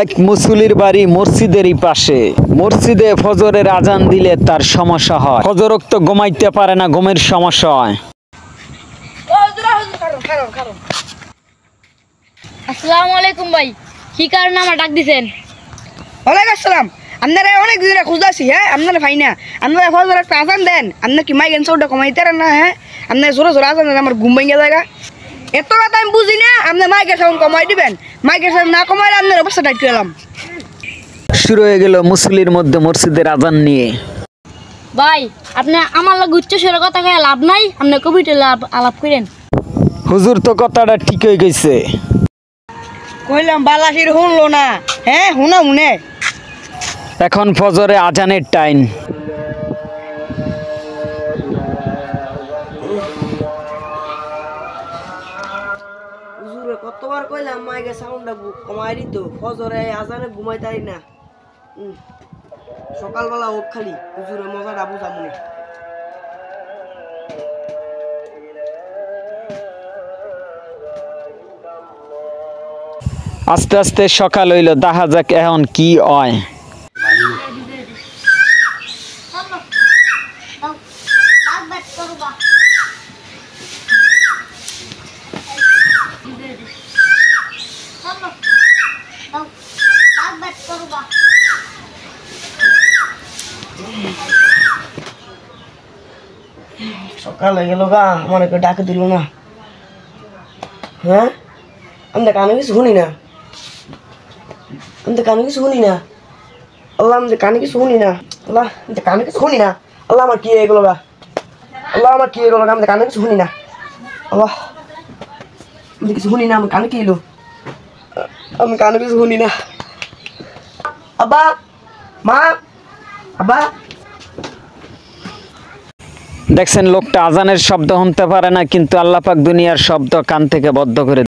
এক মুসল্লির বাড়ি মসজিদেরই পাশে। মসজিদে ফজরের আজান দিলে তার সমস্যা হয়। ফজরোক্ত ঘুমাইতে পারে না, ঘুমের সমস্যা হয়। আসসালামু আলাইকুম ভাই, কি কারণে আমার ডাক দিছেন? ওয়ালাইকুম আসসালাম। আপনারা অনেক দিনে খুঁজতেছি, হ্যাঁ আপনারা ভাই না, আপনারা ফজর একটা আজান দেন। আপনার কি মাইকেন সৌটা কমাইতে না? হ্যাঁ আপনার জোরে জোরে আজান দেন, আমার ঘুম ভেঙে জায়গা। এত কথা আমি বুঝি না, আপনার মাইকের সাউন্ড কমাই দিবেন। মাইকের সাউন্ড না কমাইলে আপনার অবস্থা টাইট করে এলাম। শুরু হয়ে গেল মুসল্লির মধ্যে মসজিদের আজান নিয়ে। ভাই আপনি আমার লগে উচ্চ স্বরে কথা কয়ে লাভ নাই, আপনি কবিতা আলাপ করেন। হুজুর তো কথাটা ঠিক হয়ে গেছে। কইলাম বালাসির শুনলো না, হ্যাঁ শুনা শুনে। এখন ফজরে আজানের টাইম। হুজুরে কতবার কইলাম মাইকের সাউন্ডটা কমাই দিত, ফজরে আজানে ঘুমাইতাই না। সকালবেলা হোক খালি হুজুরে মজাটা বুঝামুনি। আস্তে আস্তে সকাল হইল, দেখা যাক এখন কি হয়। সকাল হয়ে গেল গা, আমার কেউ ডাকে দিল না। হ্যাঁ আমি তো কানে কিছু শুনি না, আমি তো কানে কিছু শুনি না। আল্লাহ আমি তো কানে কিছু শুনি না। আল্লাহ আমি তো কানে কিছু শুনি না। আল্লাহ আমার কি এগুলো গা, আল্লাহ আমার কি এগুলো গা, আমি তো কানে কিছু শুনি না। আল্লাহ আমি তো কিছু শুনি না, আমি কানে কি এলো, আমি কানে কিছু শুনি না। আব্বা, মা, আব্বা। দেখছেন লোকটা আজানের শব্দ শুনতে পারে না, কিন্তু আল্লাহ পাক দুনিয়ার শব্দ কান থেকে বদ্ধ করে